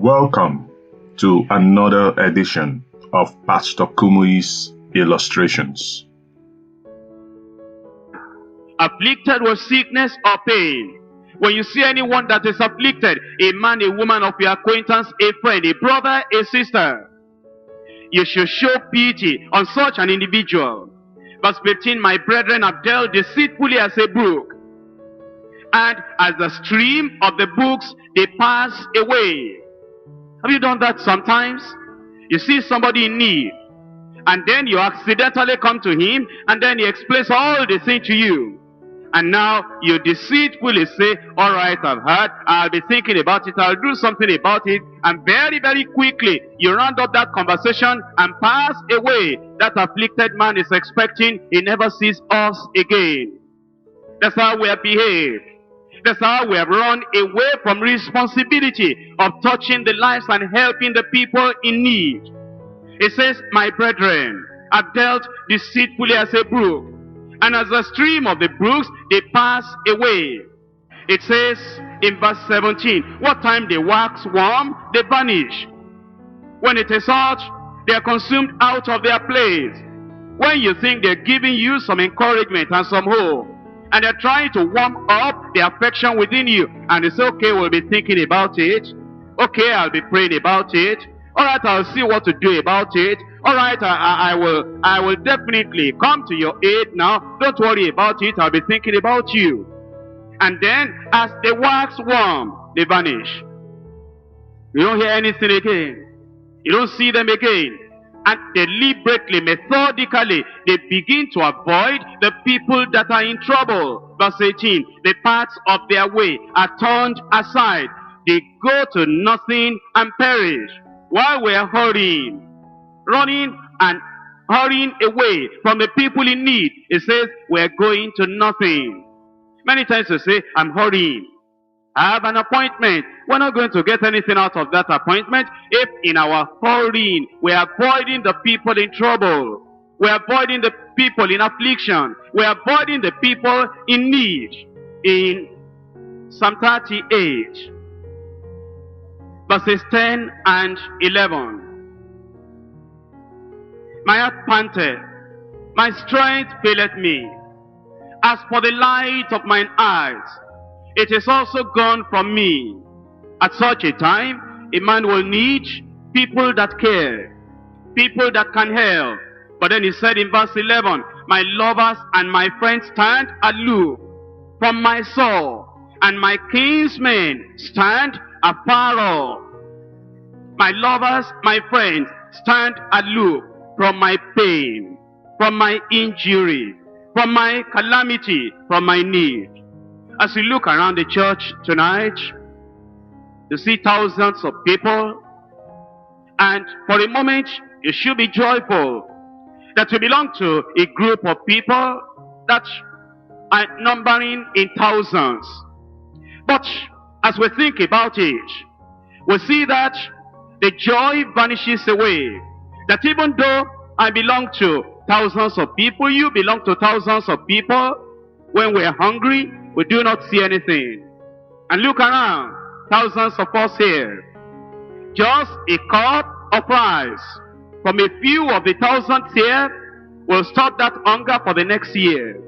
Welcome to another edition of Pastor Kumuyi's Illustrations. Afflicted with sickness or pain. When you see anyone that is afflicted, a man, a woman of your acquaintance, a friend, a brother, a sister, you should show pity on such an individual. Verse 15, my brethren have dealt deceitfully as a brook, and as the stream of the brooks, they pass away. Have you done that sometimes? You see somebody in need, and then you accidentally come to him, and then he explains all the thing to you. And now you deceitfully say, all right, I've heard, I'll be thinking about it, I'll do something about it. And very, very quickly, you round up that conversation and pass away. That afflicted man is expecting he never sees us again. That's how we have behaved. That's how we have run away from responsibility of touching the lives and helping the people in need. It says, my brethren have dealt deceitfully as a brook, and as the stream of the brooks, they pass away. It says in verse 17, what time they wax warm, they vanish. When it is hot, they are consumed out of their place. When you think they're giving you some encouragement and some hope, and they're trying to warm up the affection within you, and they say, okay, we'll be thinking about it. Okay, I'll be praying about it. All right, I'll see what to do about it. All right, I will definitely come to your aid now. Don't worry about it. I'll be thinking about you. And then, as they wax warm, they vanish. You don't hear anything again. You don't see them again. And deliberately, methodically, they begin to avoid the people that are in trouble. Verse 18, the paths of their way are turned aside. They go to nothing and perish. While we are hurrying, running and hurrying away from the people in need, it says we're going to nothing. Many times we say, I'm hurrying, I have an appointment. We're not going to get anything out of that appointment if in our hurrying we're avoiding the people in trouble, we're avoiding the people in affliction, we're avoiding the people in need. In Psalm 38, verses 10 and 11. My heart panteth, my strength faileth me. As for the light of mine eyes, it is also gone from me. At such a time, a man will need people that care, people that can help. But then he said in verse 11, my lovers and my friends stand aloof from my soul, and my kinsmen stand afar off. My lovers, my friends, stand aloof from my pain, from my injury, from my calamity, from my need. As you look around the church tonight, you see thousands of people, and for a moment, you should be joyful that you belong to a group of people that are numbering in thousands. But as we think about it, we see that the joy vanishes away. That even though I belong to thousands of people, you belong to thousands of people, when we're hungry, we do not see anything. And look around, thousands of us here. Just a cup of rice from a few of the thousands here will stop that hunger for the next year.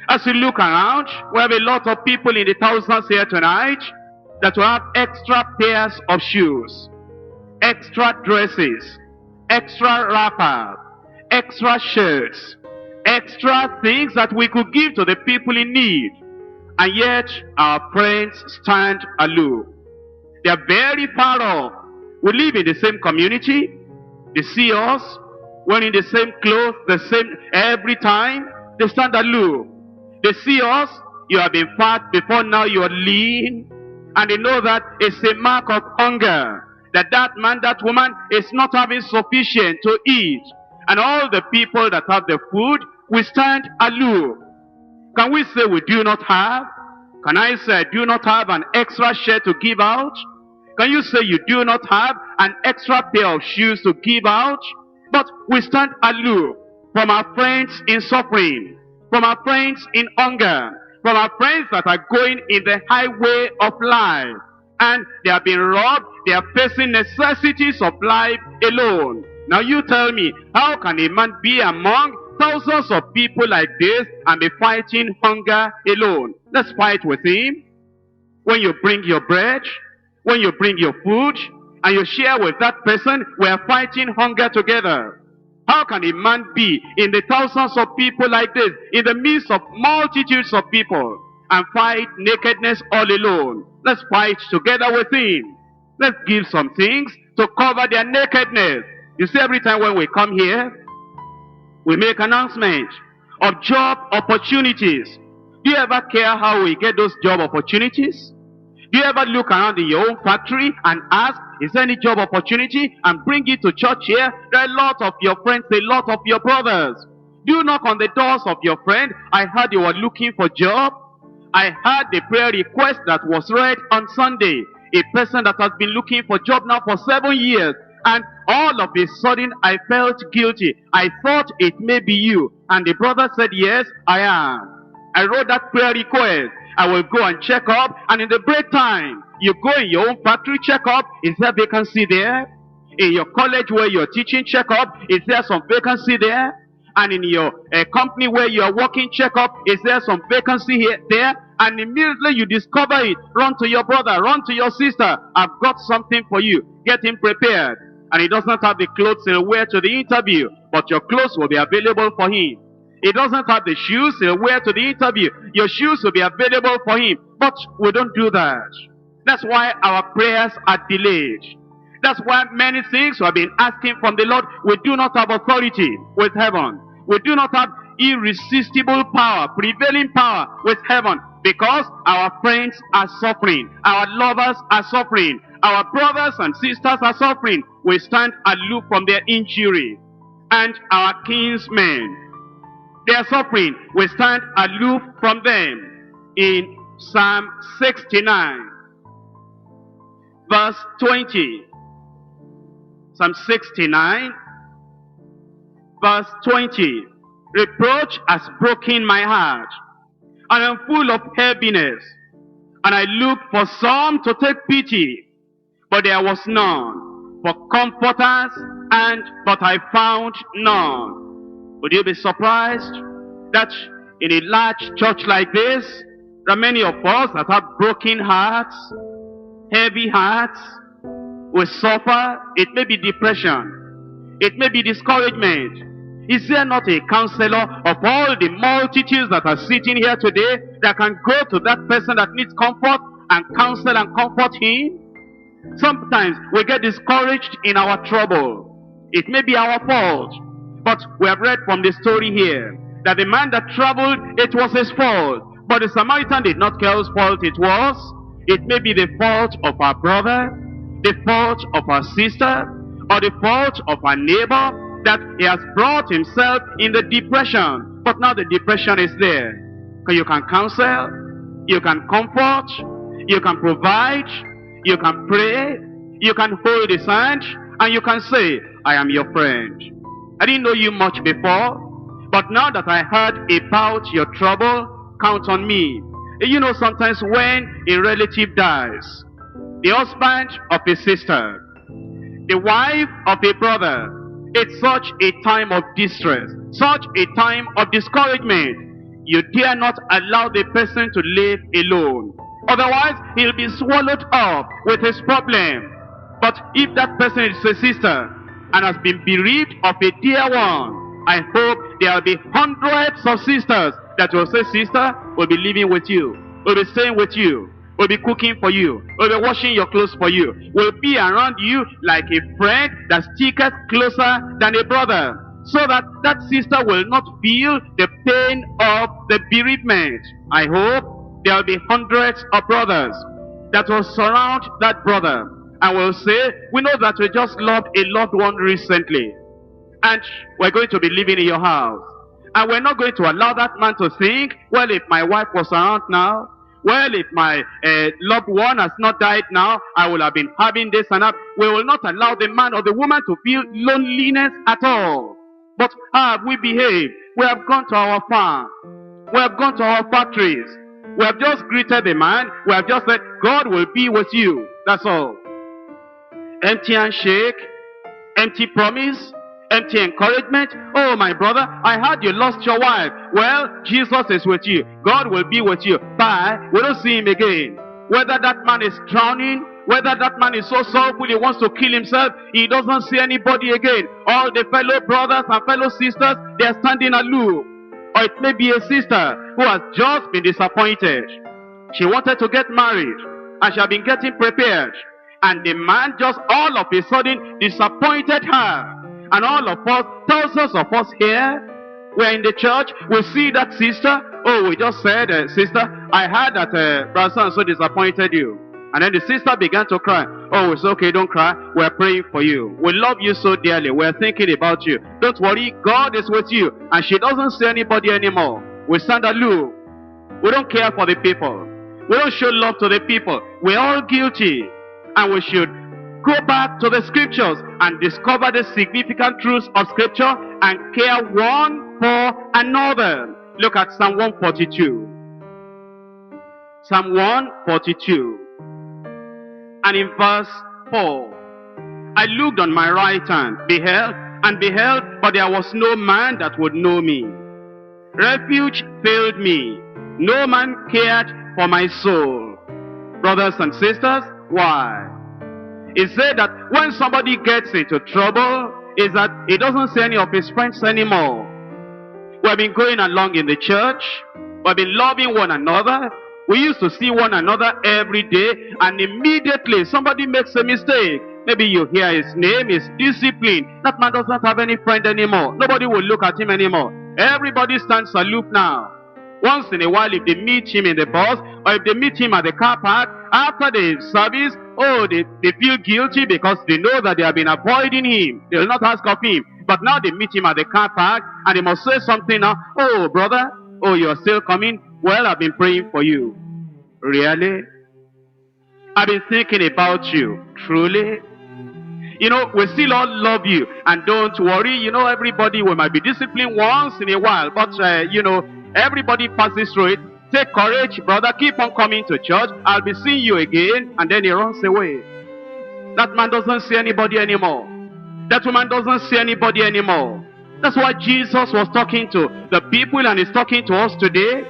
As you look around, we have a lot of people in the thousands here tonight that will have extra pairs of shoes, extra dresses, extra wrappers, extra shirts, extra things that we could give to the people in need. And yet our friends stand aloof. They are very far off. We live in the same community. They see us wearing the same clothes, the same every time. They stand aloof. They see us, you have been fat before, now you are lean. And they know that it's a mark of hunger, that that man, that woman is not having sufficient to eat. And all the people that have the food, we stand aloof. Can we say we do not have? Can I say I do not have an extra shirt to give out? Can you say you do not have an extra pair of shoes to give out? But we stand aloof from our friends in suffering, from our friends in hunger, from our friends that are going in the highway of life. and they have been robbed. They are facing necessities of life alone. Now you tell me, how can a man be among thousands of people like this and be fighting hunger alone? Let's fight with him. When you bring your bread, when you bring your food, and you share with that person, we are fighting hunger together. How can a man be in the thousands of people like this, in the midst of multitudes of people, and fight nakedness all alone? Let's fight together with him. Let's give some things to cover their nakedness. You see, every time when we come here, we make announcement of job opportunities. Do you ever care how we get those job opportunities? Do you ever look around in your own factory and ask, is there any job opportunity? And bring it to church here? There are a lot of your friends, a lot of your brothers. Do you knock on the doors of your friend? I heard you were looking for job. I heard the prayer request that was read on Sunday. A person that has been looking for job now for 7 years. And all of a sudden, I felt guilty. I thought it may be you. And the brother said, yes, I am. I wrote that prayer request. I will go and check up. And in the break time, you go in your own factory, check up. Is there vacancy there? In your college where you're teaching, check up. Is there some vacancy there? And in your company where you are working, check up. Is there some vacancy here, there? And immediately you discover it. Run to your brother, run to your sister. I've got something for you. Get him prepared. And he doesn't have the clothes he'll wear to the interview, but your clothes will be available for him. He doesn't have the shoes he'll wear to the interview. Your shoes will be available for him. But we don't do that. That's why our prayers are delayed. That's why many things we have been asking from the Lord, we do not have authority with heaven. We do not have irresistible power, prevailing power with heaven, because our friends are suffering. Our lovers are suffering. Our brothers and sisters are suffering. We stand aloof from their injury. And our kinsmen, they are suffering. We stand aloof from them. In Psalm 69, verse 20. Psalm 69, verse 20. Reproach has broken my heart, and I am full of heaviness. And I looked for some to take pity, but there was none. For comforters, but I found none. Would you be surprised that in a large church like this, there are many of us that have broken hearts, heavy hearts? We suffer. It may be depression. It may be discouragement. Is there not a counselor of all the multitudes that are sitting here today that can go to that person that needs comfort and counsel and comfort him? Sometimes we get discouraged in our trouble. It may be our fault. But we have read from the story here that the man that traveled, it was his fault. But the Samaritan did not care whose fault it was. It may be the fault of our brother, the fault of our sister, or the fault of our neighbor, that he has brought himself in the depression. But now the depression is there. You can counsel, you can comfort, you can provide, you can pray, you can hold his hand, and you can say, I am your friend. I didn't know you much before, but now that I heard about your trouble, count on me. You know, sometimes when a relative dies, the husband of a sister, the wife of a brother, it's such a time of distress, such a time of discouragement. You dare not allow the person to live alone. Otherwise, he'll be swallowed up with his problem. But if that person is a sister and has been bereaved of a dear one, I hope there will be hundreds of sisters that will say, sister, we'll be living with you, we'll be staying with you, we'll be cooking for you, we'll be washing your clothes for you, we'll be around you like a friend that sticketh closer than a brother, so that that sister will not feel the pain of the bereavement. I hope there will be hundreds of brothers that will surround that brother and will say, we know that we just loved a loved one recently, and we're going to be living in your house, and we're not going to allow that man to think, well, if my wife was around now, well, if my loved one has not died now, I will have been having this and that. We will not allow the man or the woman to feel loneliness at all. But how have we behaved? We have gone to our farm, we have gone to our factories, We have just greeted the man. We have just said, God will be with you. That's all. Empty handshake, empty promise, empty encouragement. Oh, my brother, I heard you lost your wife. Well, Jesus is with you. God will be with you. Bye. We don't see him again. Whether that man is drowning, whether that man is so sorrowful he wants to kill himself, he doesn't see anybody again. All the fellow brothers and fellow sisters, they are standing aloof. Or it may be a sister who has just been disappointed. She wanted to get married and she had been getting prepared. And the man just all of a sudden disappointed her. And all of us, thousands of us here, we're in the church, we see that sister. Oh, we just said, sister, I heard that brother so-and-so disappointed you. And then the sister began to cry. Oh, it's okay, don't cry. We're praying for you. We love you so dearly. We're thinking about you. Don't worry, God is with you. And she doesn't see anybody anymore. We stand aloof. We don't care for the people. We don't show love to the people. We're all guilty. And we should go back to the scriptures and discover the significant truths of scripture and care one for another. Look at Psalm 142. Psalm 142. And in verse 4. I looked on my right hand, beheld, but there was no man that would know me. Refuge failed me. No man cared for my soul. Brothers and sisters, why? It said that when somebody gets into trouble, is that he doesn't see any of his friends anymore. We have been going along in the church. We have been loving one another. We used to see one another every day, and immediately somebody makes a mistake. Maybe you hear his name, his discipline. That man doesn't have any friend anymore. Nobody will look at him anymore. Everybody stands aloof now. Once in a while, if they meet him in the bus, or if they meet him at the car park, after the service, oh, they feel guilty because they know that they have been avoiding him. They will not ask of him. But now they meet him at the car park, and they must say something now. Oh, brother, oh, you're still coming? Well, I've been praying for you. Really? I've been thinking about you. Truly? You know, we still all love you. And don't worry, you know, everybody, we might be disciplined once in a while. But, you know, everybody passes through it. Take courage, brother. Keep on coming to church. I'll be seeing you again. And then he runs away. That man doesn't see anybody anymore. That woman doesn't see anybody anymore. That's why Jesus was talking to the people, and he's talking to us today.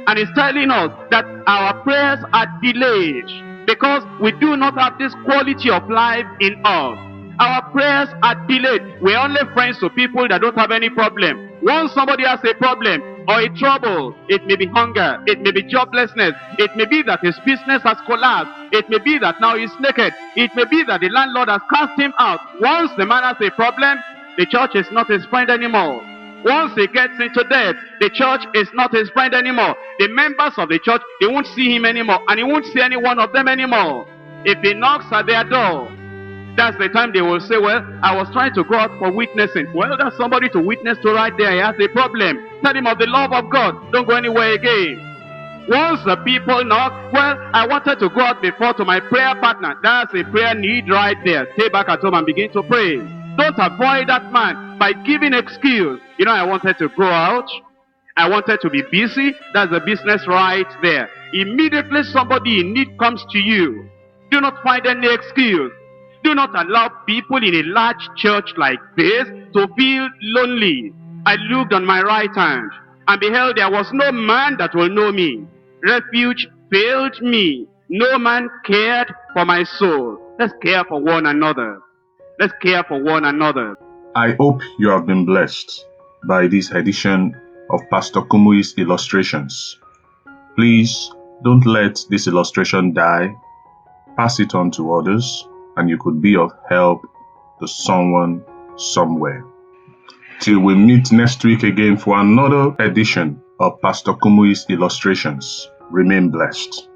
And he's telling us that our prayers are delayed because we do not have this quality of life in us. Our prayers are delayed. We're only friends to people that don't have any problem. Once somebody has a problem or a trouble, it may be hunger, it may be joblessness, it may be that his business has collapsed, it may be that now he's naked, it may be that the landlord has cast him out. Once the man has a problem, the church is not his friend anymore. Once he gets into debt, the church is not his friend anymore. The members of the church, they won't see him anymore, and he won't see any one of them anymore. If he knocks at their door, that's the time they will say, well, I was trying to go out for witnessing. Well, there's somebody to witness to right there. He has a problem. Tell him of the love of God. Don't go anywhere again. Once the people knock, well, I wanted to go out before to my prayer partner. That's a prayer need right there. Stay back at home and begin to pray. Don't avoid that man by giving excuse. You know, I wanted to go out. I wanted to be busy. That's the business right there. Immediately somebody in need comes to you. Do not find any excuse. Do not allow people in a large church like this to feel lonely. I looked on my right hand, and beheld there was no man that will know me. Refuge failed me. No man cared for my soul. Let's care for one another. Let's care for one another. I hope you have been blessed by this edition of Pastor Kumuyi's illustrations. Please don't let this illustration die. Pass it on to others, and you could be of help to someone somewhere. Till we meet next week again for another edition of Pastor Kumuyi's illustrations. Remain blessed.